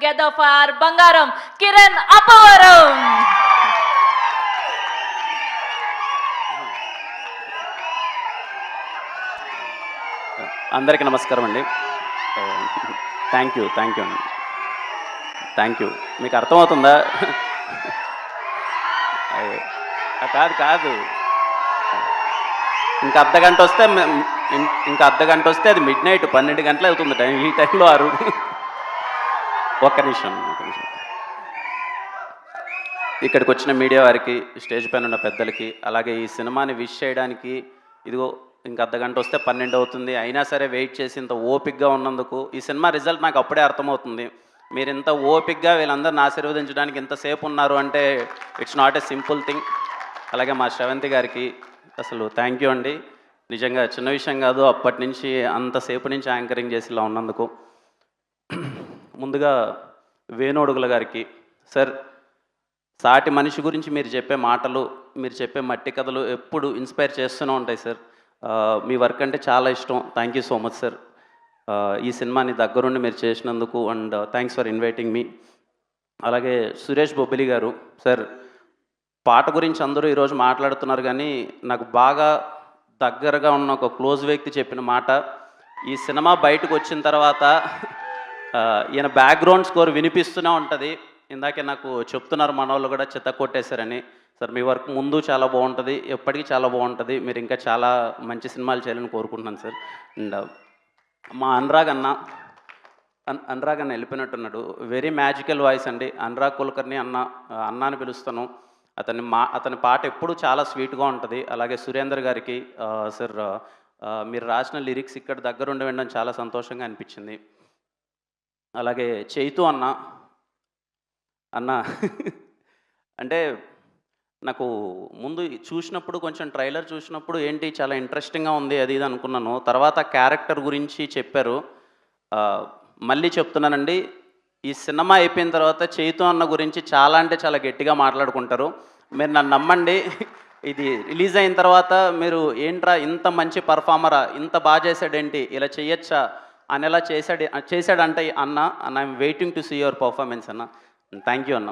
together for our Bangaram, Kiran Appavaram. అందరికీ నమస్కారం అండి. థ్యాంక్ యూ అండి. Thank you. మీకు అర్థమవుతుందా? కాదు ఇంకా అర్ధగంట వస్తే అది మిడ్ నైట్ 12 గంటలు అవుతుంది టైం. ఈ టైంలో ఒక్క నిమిషం. ఇక్కడికి వచ్చిన మీడియా వారికి, స్టేజ్ పైన ఉన్న పెద్దలకి, అలాగే ఈ సినిమాని విష్ చేయడానికి ఇదిగో ఇంకా అర్ధగంట వస్తే 12 అవుతుంది, అయినా సరే వెయిట్ చేసి ఇంత ఓపిక్గా ఉన్నందుకు, ఈ సినిమా రిజల్ట్ నాకు అప్పుడే అర్థమవుతుంది. మీరు ఇంత ఓపిక్గా వీళ్ళందరిని ఆశీర్వదించడానికి ఇంతసేపు ఉన్నారు అంటే it's not a simple thing. అలాగే మా శ్రవంతి గారికి అసలు థ్యాంక్ యూ అండి. నిజంగా చిన్న విషయం కాదు, అప్పటి నుంచి అంతసేపు నుంచి యాంకరింగ్ చేసి ఇలా ఉన్నందుకు. ముందుగా వేణోడుగుల గారికి, సార్ సాటి మనిషి గురించి మీరు చెప్పే మాటలు, మీరు చెప్పే మట్టి కథలు ఎప్పుడు ఇన్స్పైర్ చేస్తూనే ఉంటాయి సార్. మీ వర్క్ అంటే చాలా ఇష్టం. Thank you so much sir. ఈ సినిమాని దగ్గరుండి మీరు చేసినందుకు అండ్ థ్యాంక్స్ ఫర్ ఇన్వైటింగ్ మీ. అలాగే సురేష్ బొబ్బిలి గారు, సార్ పాట గురించి అందరూ ఈరోజు మాట్లాడుతున్నారు, కానీ నాకు బాగా దగ్గరగా ఉన్న ఒక క్లోజ్ వ్యక్తి చెప్పిన మాట, ఈ సినిమా బయటకు వచ్చిన తర్వాత ఈయన బ్యాక్గ్రౌండ్ స్కోర్ వినిపిస్తూనే ఉంటుంది. ఇందాకే నాకు చెప్తున్నారు మన వాళ్ళు కూడా చిత్త కొట్టేశారని. సార్ మీ వర్క్ ముందు చాలా బాగుంటుంది, ఎప్పటికీ చాలా బాగుంటుంది. మీరు ఇంకా చాలా మంచి సినిమాలు చేయాలని కోరుకుంటున్నాను సార్. అండ్ మా అనురాగ్ అన్న వెళ్ళిపోయినట్టున్నాడు. వెరీ మ్యాజికల్ వాయిస్ అండి. అనురాగ్ కులకర్ణి అన్న అని పిలుస్తాను. అతని పాట ఎప్పుడు చాలా స్వీట్గా ఉంటుంది. అలాగే సురేందర్ గారికి, సార్ మీరు రాసిన లిరిక్స్ ఇక్కడ దగ్గరుండి వినడం చాలా సంతోషంగా అనిపించింది. అలాగే చైతు అన్న అంటే నాకు ముందు చూసినప్పుడు కొంచెం ట్రైలర్ చూసినప్పుడు ఏంటి చాలా ఇంట్రెస్టింగ్గా ఉంది అది ఇది అనుకున్నాను. తర్వాత క్యారెక్టర్ గురించి చెప్పారు. మళ్ళీ చెప్తున్నానండి, ఈ సినిమా అయిపోయిన తర్వాత చైతు అన్న గురించి చాలా అంటే చాలా గట్టిగా మాట్లాడుకుంటారు. మీరు నన్ను నమ్మండి, ఇది రిలీజ్ అయిన తర్వాత మీరు ఏంట్రా ఇంత మంచి పర్ఫార్మరా, ఇంత బాగా చేశాడేంటి, ఇలా చేయొచ్చా అని ఎలా చేశాడంటే అన్న I'm waiting to see your performance అన్న. థ్యాంక్ యూ అన్న.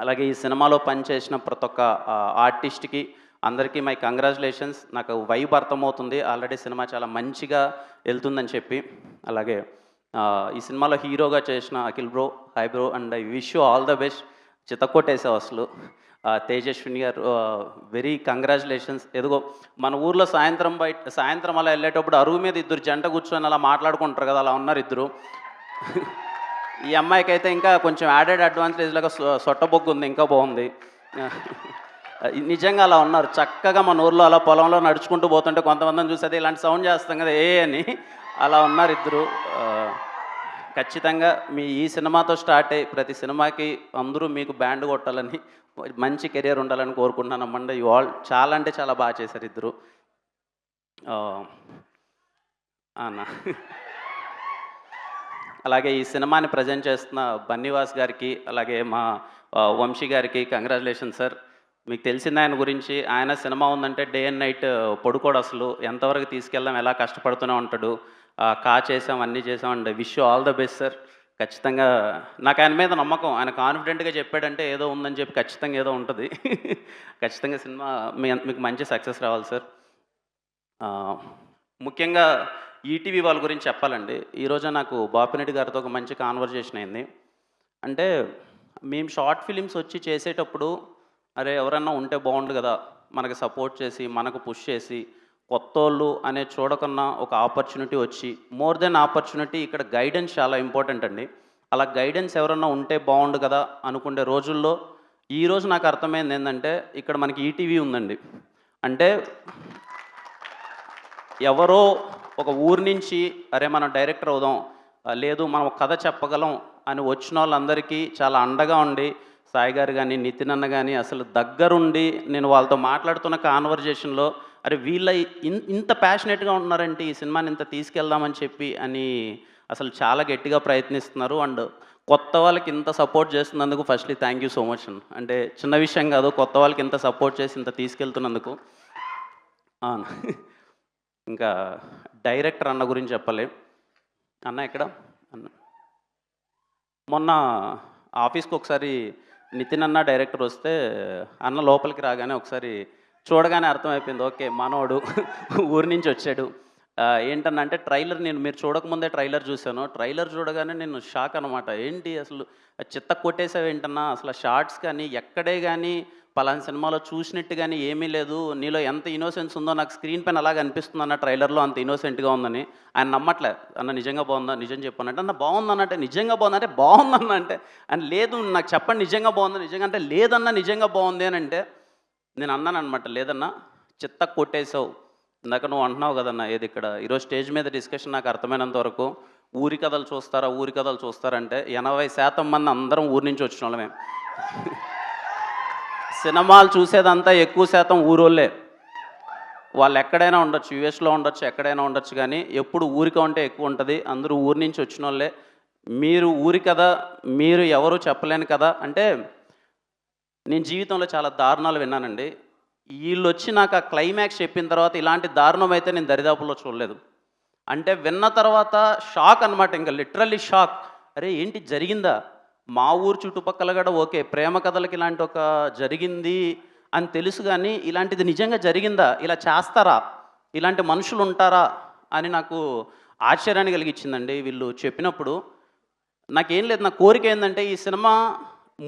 అలాగే ఈ సినిమాలో పనిచేసిన ప్రతి ఒక్క ఆర్టిస్ట్కి అందరికీ మై కంగ్రాచులేషన్స్. నాకు వైబ్ అర్థమవుతుంది, ఆల్రెడీ సినిమా చాలా మంచిగా వెళ్తుందని చెప్పి. అలాగే ఈ సినిమాలో హీరోగా చేసిన Akhil bro, hi bro, and I wish you all the best. చితక్కొట్టేసావు అసలు. తేజస్విని గారు వెరీ కంగ్రాచులేషన్స్. ఎదుగో మన ఊర్లో సాయంత్రం అలా వెళ్ళేటప్పుడు అరుగు మీద ఇద్దరు జంట కూర్చొని అలా మాట్లాడుకుంటారు కదా, అలా ఉన్నారు ఇద్దరు. ఈ అమ్మాయికి అయితే ఇంకా కొంచెం యాడెడ్ అడ్వాంటేజ్ లాగా సొట్టబొగ్గు ఉంది, ఇంకా బాగుంది. నిజంగా అలా ఉన్నారు చక్కగా. మన ఊర్లో అలా పొలంలో నడుచుకుంటూ పోతుంటే కొంతమందిని చూసి అదే ఇలాంటి సౌండ్ చేస్తాం కదా ఏ అని, అలా ఉన్నారు ఇద్దరు. ఖచ్చితంగా మీ ఈ సినిమాతో స్టార్ట్ అయ్యి ప్రతి సినిమాకి అందరూ మీకు బ్యాండ్ కొట్టాలని, మంచి కెరియర్ ఉండాలని కోరుకుంటున్నాను అమ్మండి. యు ఆల్ చాలా అంటే చాలా బాగా చేశారు ఇద్దరు. అన్న అలాగే ఈ సినిమాని ప్రజెంట్ చేస్తున్న బన్నీవాస్ గారికి, అలాగే మా వంశీ గారికి కంగ్రాచులేషన్ సార్. మీకు తెలిసింది ఆయన గురించి, ఆయన సినిమా ఉందంటే డే అండ్ నైట్ పడుకోడు అసలు. ఎంతవరకు తీసుకెళ్దాం, ఎలా కష్టపడుతూనే ఉంటాడు. చేసాం, అన్నీ చేసాం. And wish you all the best sir. ఖచ్చితంగా నాకు ఆయన మీద నమ్మకం. ఆయన కాన్ఫిడెంట్గా చెప్పాడంటే ఏదో ఉందని చెప్పి ఖచ్చితంగా ఏదో ఉంటుంది. ఖచ్చితంగా సినిమా మీకు మంచి సక్సెస్ రావాలి సార్. ముఖ్యంగా ఈటీవీ వాళ్ళ గురించి చెప్పాలండి. ఈరోజు నాకు బాపిరెడ్డి గారితో ఒక మంచి కాన్వర్జేషన్ అయింది. అంటే మేము షార్ట్ ఫిలిమ్స్ వచ్చి చేసేటప్పుడు అరే ఎవరన్నా ఉంటే బాగుండు కదా, మనకు సపోర్ట్ చేసి మనకు పుష్ చేసి, కొత్తోళ్ళు అనే చూడకన్నా ఒక ఆపర్చునిటీ వచ్చి, మోర్ దెన్ ఆపర్చునిటీ ఇక్కడ గైడెన్స్ చాలా ఇంపార్టెంట్ అండి. అలా గైడెన్స్ ఎవరన్నా ఉంటే బాగుండు కదా అనుకునే రోజుల్లో ఈరోజు నాకు అర్థమైంది ఏంటంటే ఇక్కడ మనకి ఈటీవీ ఉందండి. అంటే ఎవరో ఒక ఊరి నుంచి అరే మనం డైరెక్టర్ అవుదాం, లేదు మనం కథ చెప్పగలం అని వచ్చిన వాళ్ళందరికీ చాలా అండగా ఉండి, సాయి గారు కానీ నితిన్ అన్న కానీ అసలు దగ్గరుండి నేను వాళ్ళతో మాట్లాడుతున్న కాన్వర్జేషన్లో అరే వీళ్ళ ఇంత ప్యాషనెట్గా ఉన్నారంటే ఈ సినిమాని ఇంత తీసుకెళ్దామని చెప్పి అని అసలు చాలా గట్టిగా ప్రయత్నిస్తున్నారు. అండ్ కొత్త వాళ్ళకి ఇంత సపోర్ట్ చేస్తున్నందుకు firstly thank you so much. అంటే చిన్న విషయం కాదు, కొత్త వాళ్ళకి ఇంత సపోర్ట్ చేసి ఇంత తీసుకెళ్తున్నందుకు. ఇంకా డైరెక్టర్ అన్న గురించి చెప్పలే. అన్న ఎక్కడ? మొన్న ఆఫీస్కి ఒకసారి నితిన్ అన్న డైరెక్టర్ వస్తే అన్న లోపలికి రాగానే ఒకసారి చూడగానే అర్థమైపోయింది, ఓకే మనోడు ఊరి నుంచి వచ్చాడు. ఏంటన్నా అంటే ట్రైలర్ మీరు చూడకముందే ట్రైలర్ చూశాను. ట్రైలర్ చూడగానే నేను షాక్ అనమాట. ఏంటి అసలు చిత్త కొట్టేసావు ఏంటన్నా, అసలు షార్ట్స్ కానీ ఎక్కడే కానీ పలానా సినిమాలో చూసినట్టు కానీ ఏమీ లేదు. నీలో ఎంత ఇన్నోసెన్స్ ఉందో నాకు స్క్రీన్ పైన అలాగ అనిపిస్తుంది అన్న, ట్రైలర్లో అంత ఇన్నోసెంట్గా ఉందని. ఆయన నమ్మట్లే. అన్న నిజంగా బాగుందా, నిజం చెప్పానంటే అన్న బాగుందన్నంటే నిజంగా బాగుందంటే బాగుందన్న అంటే ఆయన లేదు నాకు చెప్పండి నిజంగా బాగుంది, నిజంగా అంటే లేదన్నా నిజంగా బాగుంది అని అంటే నేను అన్నాను అనమాట, లేదన్నా చిత్త కొట్టేసావు. ఇందాక నువ్వు అంటున్నావు కదన్నా ఏది ఇక్కడ ఈరోజు స్టేజ్ మీద డిస్కషన్ నాకు అర్థమైనంత వరకు ఊరి కథలు చూస్తారా, ఊరి కథలు చూస్తారంటే 80% మంది అందరం ఊరి నుంచి వచ్చిన వాళ్ళమే. సినిమాలు చూసేదంతా ఎక్కువ శాతం ఊరోళ్ళే. వాళ్ళు ఎక్కడైనా ఉండొచ్చు, యూఎస్లో ఉండొచ్చు, ఎక్కడైనా ఉండొచ్చు, కానీ ఎప్పుడు ఊరిక ఉంటే ఎక్కువ ఉంటుంది. అందరూ ఊరి నుంచి వచ్చిన వాళ్ళే. మీరు ఊరి కదా, మీరు ఎవరు చెప్పలేను కదా అంటే నేను జీవితంలో చాలా దారుణాలు విన్నానండి. వీళ్ళు వచ్చి నాకు ఆ క్లైమాక్స్ చెప్పిన తర్వాత ఇలాంటి దారుణం అయితే నేను దరిదాపుల్లో చూడలేదు. అంటే విన్న తర్వాత షాక్ అనమాట, ఇంకా లిటరల్లీ షాక్. అరే ఏంటి జరిగిందా? మా ఊరు చుట్టుపక్కల కూడా ఓకే ప్రేమ కథలకి ఇలాంటి ఒక జరిగింది అని తెలుసు, కానీ ఇలాంటిది నిజంగా జరిగిందా, ఇలా చేస్తారా, ఇలాంటి మనుషులు ఉంటారా అని నాకు ఆశ్చర్యాన్ని కలిగించిందండి వీళ్ళు చెప్పినప్పుడు. నాకేం లేదు, నా కోరిక ఏంటంటే ఈ సినిమా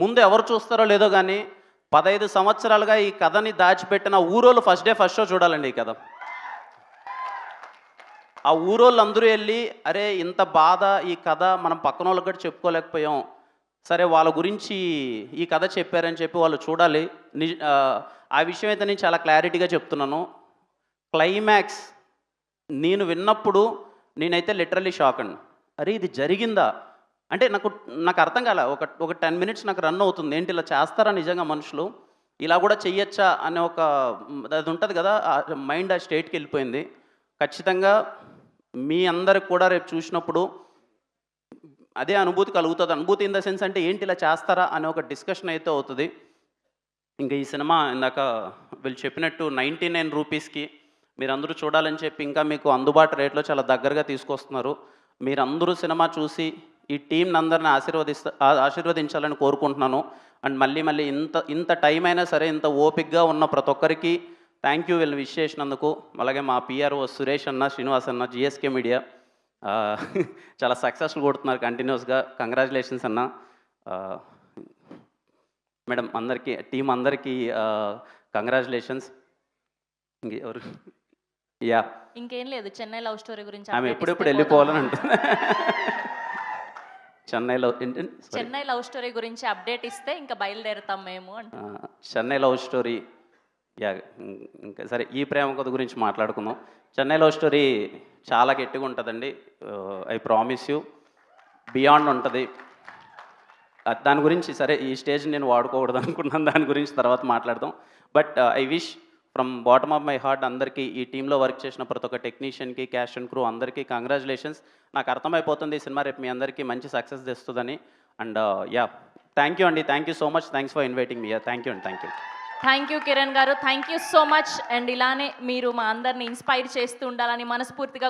ముందు ఎవరు చూస్తారో లేదో కానీ 15 సంవత్సరాలుగా ఈ కథని దాచిపెట్టిన ఊరోళ్ళు ఫస్ట్ డే ఫస్ట్ షో చూడాలండి ఈ కథ. ఆ ఊరోళ్ళు అందరూ వెళ్ళి అరే ఇంత బాధ ఈ కథ మనం పక్కన వాళ్ళకి కూడా చెప్పుకోలేకపోయాం, సరే వాళ్ళ గురించి ఈ కథ చెప్పారని చెప్పి వాళ్ళు చూడాలి. ఆ విషయం అయితే నేను చాలా క్లారిటీగా చెప్తున్నాను. క్లైమాక్స్ నేను విన్నప్పుడు నేనైతే లిటరల్లీ షాక్ అండి. అరే ఇది జరిగిందా అంటే నాకు అర్థం కాలే. ఒక 10 మినిట్స్ నాకు రన్ అవుతుంది, ఏంటి ఇలా చేస్తారా నిజంగా మనుషులు, ఇలా కూడా చెయ్యొచ్చా అనే ఒక అది ఉంటుంది కదా, మైండ్ ఆ స్టేట్కి వెళ్ళిపోయింది. ఖచ్చితంగా మీ అందరికి కూడా రేపు చూసినప్పుడు అదే అనుభూతి కలుగుతుంది. అనుభూతి ఇన్ ద సెన్స్ అంటే ఏంటి ఇలా చేస్తారా అనే ఒక డిస్కషన్ అయితే అవుతుంది. ఇంకా ఈ సినిమా ఇందాక వీళ్ళు చెప్పినట్టు 99 రూపీస్కి మీరందరూ చూడాలని చెప్పి ఇంకా మీకు అందుబాటు రేట్లో చాలా దగ్గరగా తీసుకొస్తున్నారు. మీరందరూ సినిమా చూసి ఈ టీంని అందరిని ఆశీర్వదించాలని కోరుకుంటున్నాను. అండ్ మళ్ళీ ఇంత టైం అయినా సరే ఇంత ఓపిక్గా ఉన్న ప్రతి ఒక్కరికి థ్యాంక్ యూ వీళ్ళు విష్ చేసినందుకు. అలాగే మా పిఆర్ఓ సురేష్ అన్న, శ్రీనివాస్ అన్న, జిఎస్కే మీడియా చాలా సక్సెస్ఫుల్ కొడుతున్నారు కంటిన్యూస్గా. కంగ్రాచులేషన్స్ అన్న. మేడం అందరికీ, టీం అందరికీ కంగ్రాచులేషన్స్. ఇంకెవరు? యా ఇంకేం లేదు, చెన్నై లవ్ స్టోరీ గురించి ఆమె ఎప్పుడెప్పుడు వెళ్ళిపోవాలని ఉంటుంది. చెన్నై లవ్ స్టోరీ గురించి అప్డేట్ ఇస్తే ఇంకా బయలుదేరుతాం మేము అంటే. చెన్నై లవ్ స్టోరీ యా ఇంకా సరే ఈ ప్రేమ కథ గురించి మాట్లాడుకుందాం. చెన్నై లవ్ స్టోరీ చాలా గట్టిగా ఉంటుందండి. ఐ ప్రామిస్ యూ బియాండ్ ఉంటుంది. దాని గురించి సరే ఈ స్టేజ్ నేను వాడుకోకూడదు అనుకున్నాను, దాని గురించి తర్వాత మాట్లాడదాం. But I wish from bottom of my heart అందరికీ, ఈ టీంలో వర్క్ చేసిన ప్రతి ఒక్క టెక్నీషియన్కి, క్యాష్ అండ్ క్రూ అందరికీ కంగ్రాచులేషన్స్. నాకు అర్థమైపోతుంది ఈ సినిమా రేపు మీ అందరికీ మంచి సక్సెస్ తెస్తుందని. అండ్ యా థ్యాంక్ యూ అండి, thank you so much, thanks for inviting me. Thank you అండి, thank you. Thank you Kiran గారు, thank you so much. And ఇలానే మీరు మా అందరిని ఇన్స్పైర్ చేస్తూ ఉండాలని మనస్ఫూర్తిగా